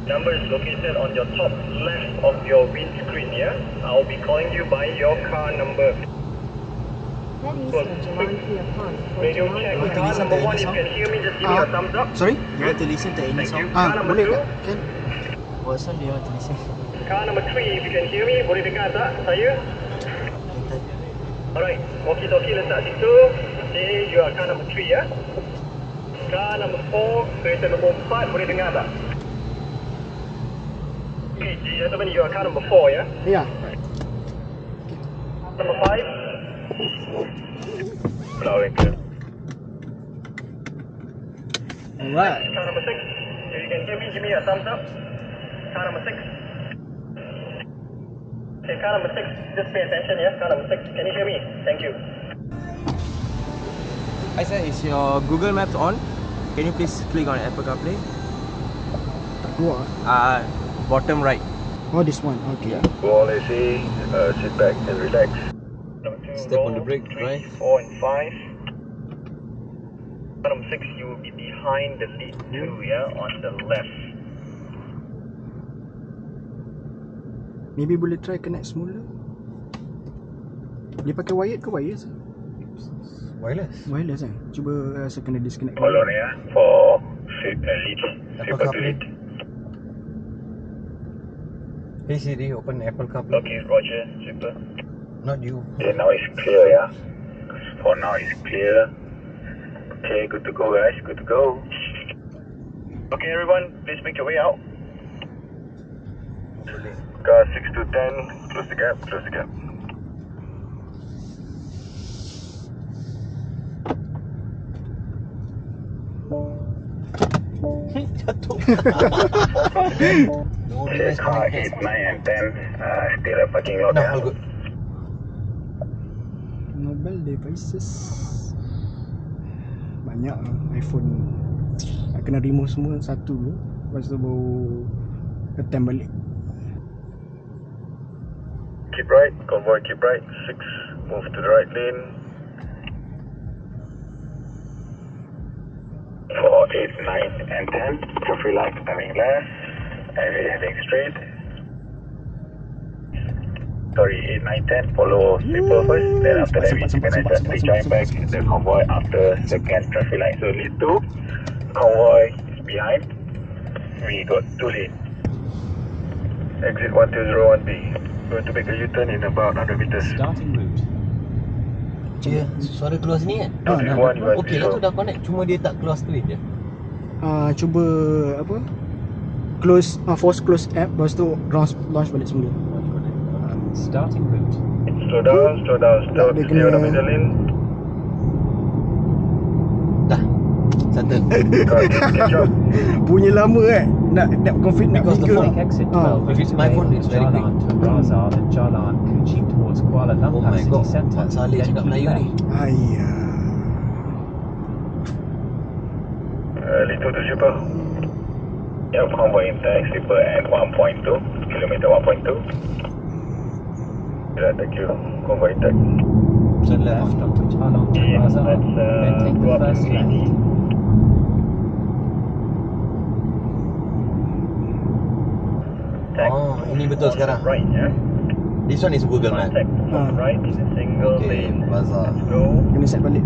Number is located on your top left of your windscreen, yeah? I'll be calling you by your car number. Radio check. Car number 1, if you can hear me, just give me a thumbs up. Sorry? You want to listen to any song? Car number boleh 2. tak? Kan? What song do you want to listen? Car number 3, if you can hear me, boleh dengar tak saya? Alright, walkie-talkie letak situ. Okay, you are car number 3, ya? Car number 4, kereta nombor 4, boleh dengar tak? Okay, gentlemen, you are car number 4, ya? Ya. Number 5. Loud and clear. Alright. Car number 6, if you can hear me, give me a thumbs up. Car number 6. Okay, car number 6, just pay attention, yeah? Car number 6, can you hear me? Thank you. Hi sir, is your Google Maps on? Can you please click on Apple CarPlay? Tak keluar. Bottom right. Oh, this one. Okay. All I see, sit back and relax. Step on the brake, drive. 4 and 5. Number 6, you will be behind the lead 2, yeah, on the left. Maybe boleh try connect semula. Dia pakai wired ke wires? Wireless. Wireless kan? Cuba rasa kena disconnect. Hold on, yeah, for lead. Apple CarPlay. Hey Siri, open Apple CarPlay. Okay, Roger, super. Not you. Okay, now it's clear, yeah. For now it's clear. Okay, good to go, guys. Good to go. Okay, everyone, please make your way out. Car 6 to 10, close the gap, close the gap. Jatuh. Okay, car 8, 9 and 10, still a parking lot. No, all good. Mobile devices. Banyak lah iPhone. Nak kena remove semua satu dulu. Lepas tu baru attempt balik. Keep right, convoy keep right, 6, move to the right lane. 4, 8, 9 and 10, traffic light coming left, and we're heading straight. Sorry, 8, 9, 10, follow people first, then after that we're gonna just rejoin back the convoy after second traffic light. So lead 2, convoy is behind, we got 2 lanes. Exit 1201B. Going to make a U-turn in about 100 meters. Starting route. Ya, suara keluar sini kan? Okey lah tu dah connect, cuma dia tak keluar straight je. Cuba apa? Force close app, lepas tu launch balik semula. Starting route. Slow down, slow down, slow down. Stay on the middle lane. Dah, settle. Catch up. Punya lama kan? Nak config nak Because the figure. flight exit 12 If it's my phone, it's very quick. Jalan to Razzi and Jalan Kuching towards Kuala Oh Lumpur my city god, centre. Mak Saleh Then cakap keep Melayu ni. left. Ayah. Lead 2 to super. Yeah, convoy intact, sleeper at 1.2, kilometer 1.2. Yeah, thank you. Convoy intact. Turn Left left. onto Jalan to Razzi, then take the first left. Oh, ini betul sekarang. Right, yeah. This one is Google Map. Contact on right in a single Okay, lane. Bazaar. Let's go. Kena set balik.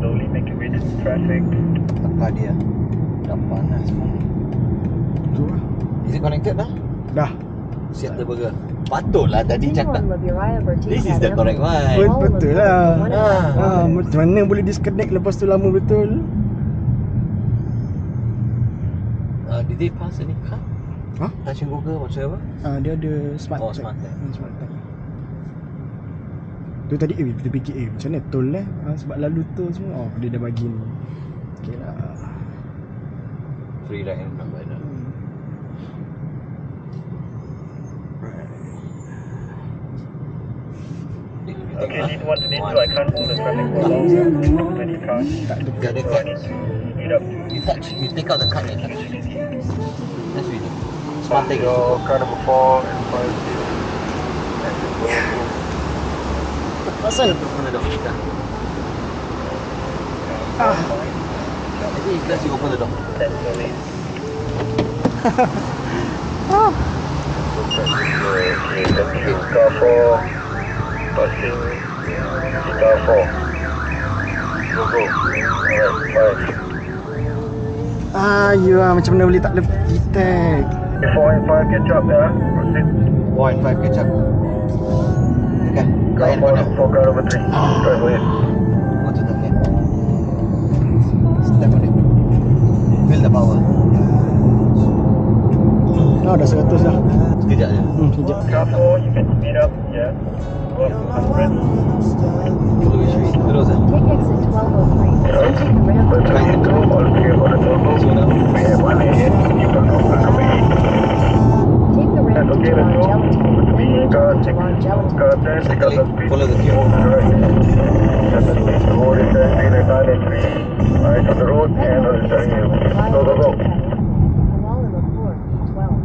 Slowly make your way to the traffic. Apa dia? Dah panas pun. Tu lah. Is it connected dah? Dah. Siap terburger. Patutlah tadi cakap. This is the correct one. Betul lah. Ah. Macam mana boleh disconnect lepas tu lama betul? Did they pass any car? Huh? Touch and Google whatsoever? Dia ada smart Oh, tag. smart tag. Smart tag. Tu tadi kita fikir macam mana tol sebab lalu tol semua. Oh, dia dah bagi ni. Okay lah. Free ride and number dah. Okay, lead 1 to lead 2. I can't hold the traffic for long. Many cars. Tak ada. Dah ada So I card. need to speed up. You touch, you take out the card and touch. That's really. Smart tag. So, car number 4 and 5. Pasal. Mana dah? Dah. I think it's best you open the door. 10 slowly. Okay, thank you. Car 4, passing car 4. Go. Alright, 5. Ya, macam mana boleh tak detect? 4.5 catch up ya. Proceed. 4.5 catch up. Dekat Car layan 4 mana? for car number 3. Drive ahead. Oh tu tak kan. Step on it. Feel the power. Dah 100 dah. Sekejap je. Sekejap. Car 4, you can speed up, yeah. Go up to 100. Follow which way? Terus lah. Take exit 1203. Then take the ramp. Turn 2, all clear for the turbo. We have 1 ahead, you can go for number 8. Take the ramp That's to okay, let's go. Jalan Gelatin. Then We merge car into 6, Jalan Gelatin. car 10, pick up the speed. Follow the queue. Move to the right. Set the speed, the road is there, green and 9 and 3. Eyes on the road and on the steering wheel. Go. Kuala Lumpur, 12.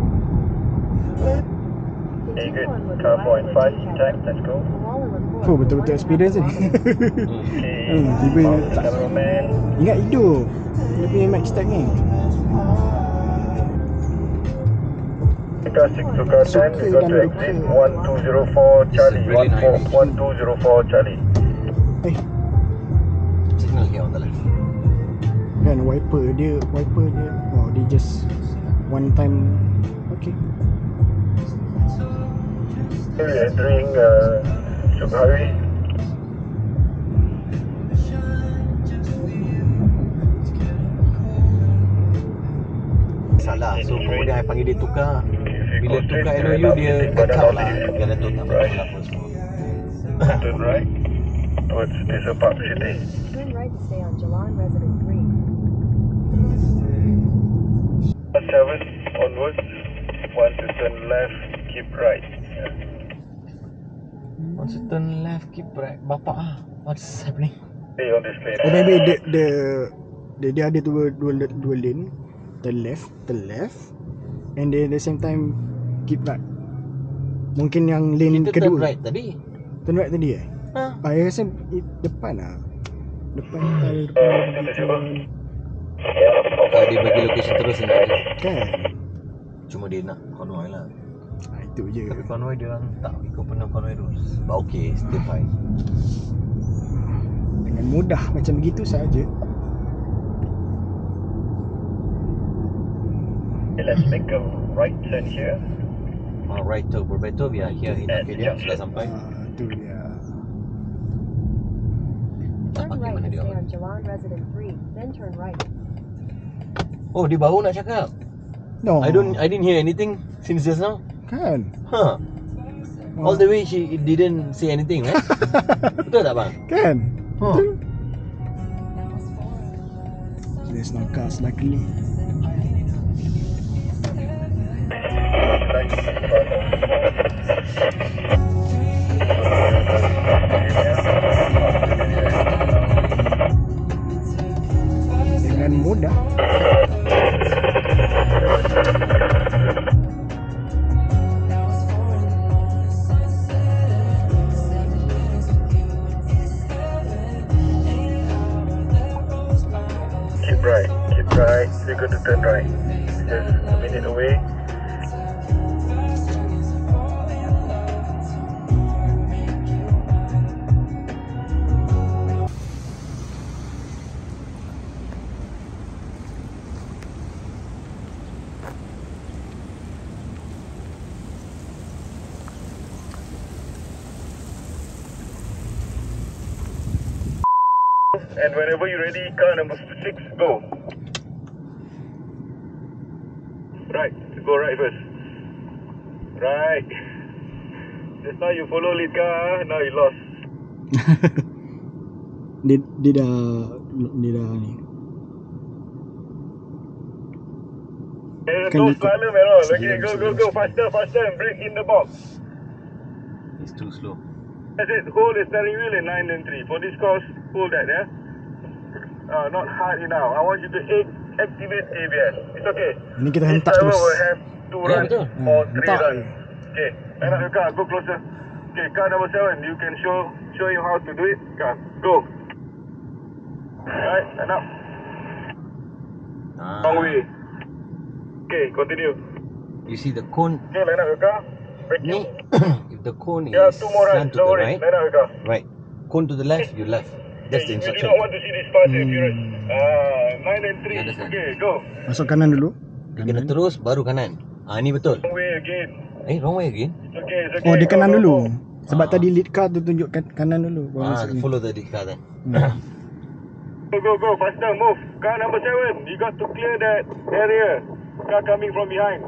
Okay, good. Car 4.5, check, let's go. Kuala Lumpur. Oh, betul-betul experience ni. Okay, tiba found the tak cameraman. ingat hidup. Dia punya max tag ni. Car 6 to car 10, we got to exit 1204 Charlie. Really nice. 1204 Charlie. Signal here on the left. Kan wiper dia oh dia just one time. Okay. We're entering Highway. Salah. So kemudian I panggil dia tukar. Bila tukar LOU dia kacau lah. Biar Datuk tak berapa semua. Turn right towards Desa Park City. Turn right to stay on Jalan Resident 3. 7 onwards. Want to turn left, keep right. Once you turn left, keep right. Bapak ah, what's happening? Stay on this lane. Oh maybe dia ada dua lane. Turn left, and then at the same time keep right. Mungkin yang lane Kita kedua turn right tadi. Turn right tadi eh? Ha? I rasa depan lah. Depan Dia bagi location terus ni. kan. Cuma dia nak convoy lah. Itu je. Tapi convoy dia orang tak ikut penuh convoy rules. But okay, still fine. Dengan mudah macam begitu saja. Okay, let's make a right turn here. Right to Berbeto, we are here in Arcadia. Sudah sampai. Tu dia. Tak Turn pakai right mana to dia stay orang. on Jalan Resident 3. Then turn right. Oh, dia baru nak cakap. No. I didn't hear anything since just now. Kan. Huh. All the way she didn't say anything, right? Betul tak bang? Kan. Huh. There's no cars luckily. Dengan mudah. Keep right, you're going to turn right. Just a minute away. And whenever you're ready, car number 6, go. Right, go right first. Right. Just now you follow lead car, now you lost. dia dah ni. And Can no you- slalom at all. Okay, go, faster and brake in the box. It's too slow. That's it, hold the steering wheel in 9 and 3. For this course, hold that, yeah? Not hard enough. I want you to activate ABS. It's okay. Ini kita This hentak driver terus. will have 2 Yeah, runs betul. or 3 Hentak. runs. Okay, line up your car, go closer. Okay, car number 7, you can show him how to do it. Car, go. Alright, line up. Long way. Okay, continue. You see the cone Okay, line up your car. ni. If the cone Yeah, is 2 more slant rides. to Don't the worry. right, Line up your car. right. Cone to the left, you left. That's the Okay, we do instruction. not want to see this fast and furious. 9 and 3. You understand? Okay, go. Masuk kanan dulu. Dia kena terus baru kanan. Ni betul. Wrong way again. Wrong way again. It's okay, it's okay. Oh, dia Go, kanan go, dulu. go. Sebab tadi lead car tu tunjuk kanan dulu. Baru masuk ni. Follow the car then. Go, go, go. Faster, move. Car number 7. You got to clear that area. Car coming from behind.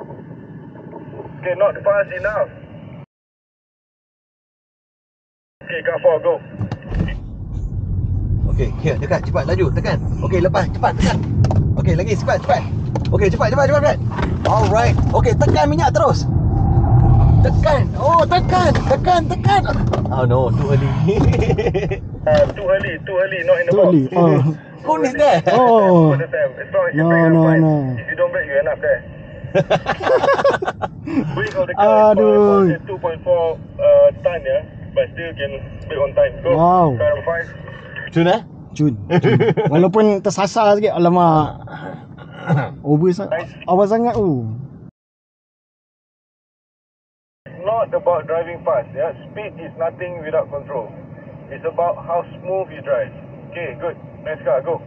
Okay, not fast enough. Okay, car 4, go. Okay, here, dekat, cepat, laju, tekan. Okay, lepas, cepat, tekan. Okay, lagi, cepat, cepat. Okay, cepat, cepat. Alright. Okay, tekan minyak terus. Tekan. Oh, tekan. Oh no, too early. Too early, not in the Tu box. Ali. Oh. Cone is there. Oh. As long as you No, brake, no, fine. no. If you don't brake, you end up there. Weight of the car Aduh. is 2.4 ton, yeah, but still can brake on time. Go. Wow. Car number 5. Cun eh? Cun. Walaupun tersasar sikit. Alamak. Over awal sangat tu. Not about driving fast, yeah. Speed is nothing without control. It's about how smooth you drive. Okay, good. Next car, go.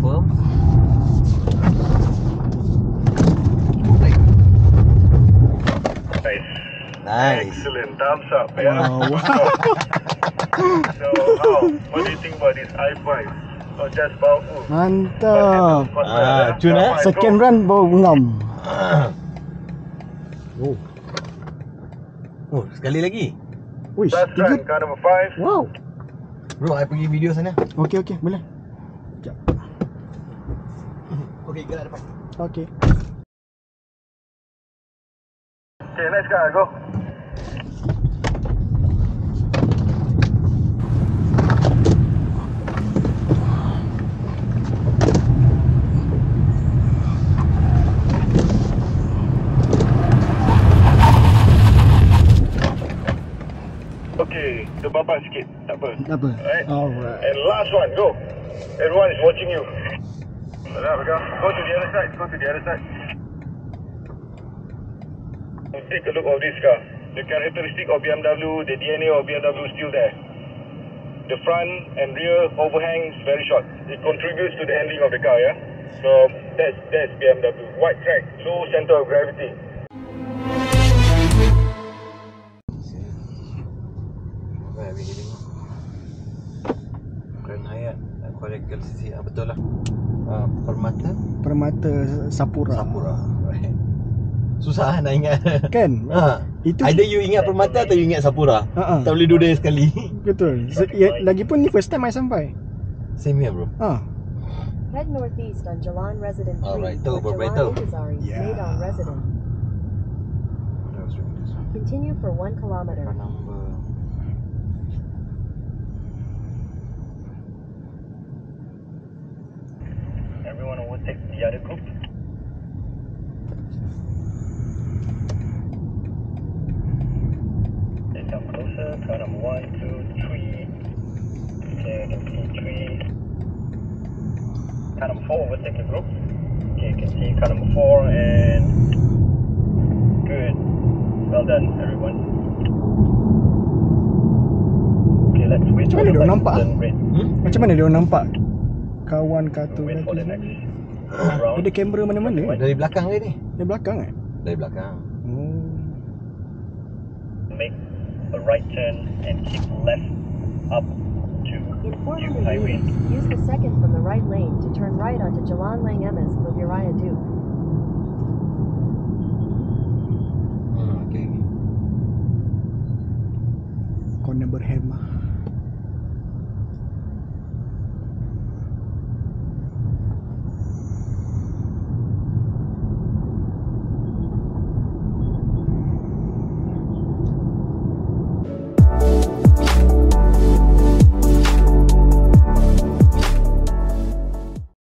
Firm. Nice. Excellent. Thumbs up. Yeah. Wow. So, what do you think about this i5? Not just powerful. Mantap. Cun eh? Second run baru ngam. Oh, sekali lagi. Wish, Last 3. run, car number 5. Wow. Bro, I pergi video sana. Okey, boleh. Sekejap. Okay, gerak depan. Okey. Okay, next car, go. Okay, terbabak sikit, tak apa. Tak apa. Alright. Alright. And last one, go. Everyone is watching you. Alright, go to the other side. Take a look of this car. The characteristic of BMW, the DNA of BMW is still there. The front and rear overhang is very short. It contributes to the handling of the car, yeah? So that's BMW. Wide track, low center of gravity. Where are we heading? Grand Hyatt, Kuala Lumpur. Betul lah. Permata Sapura. Right. Susah nak ingat. Kan? Itu Either you ingat Permata atau you ingat Sapura. Tak boleh dua-dua sekali. betul. Lagipun ni first time I sampai. Same here bro. Head northeast on Jalan Resident 3 Alright, for tu, Jalan tu. Intizari, Yeah. Medan Resident. Continue for 1 kilometer. Number. Everyone overtake the other group. They come closer. Car number 1, 2, 3. Okay, I can see 3. Car number 4 overtake the group. Okay, you can see car number 4 and good. Well done, everyone. Okay, let's wait Macam for mana the dia lights nampak? to turn red. Macam mana dia orang nampak kawan katu Wait for the lagi? next round. Ada kamera mana-mana? Dari belakang ke ni? Dari belakang Dari belakang. Make a right turn and keep left up to In New 400 Highway. meters, use the second from the right lane to turn right onto Jalan Lang Emas, lebih. Okay. Corner berhemah.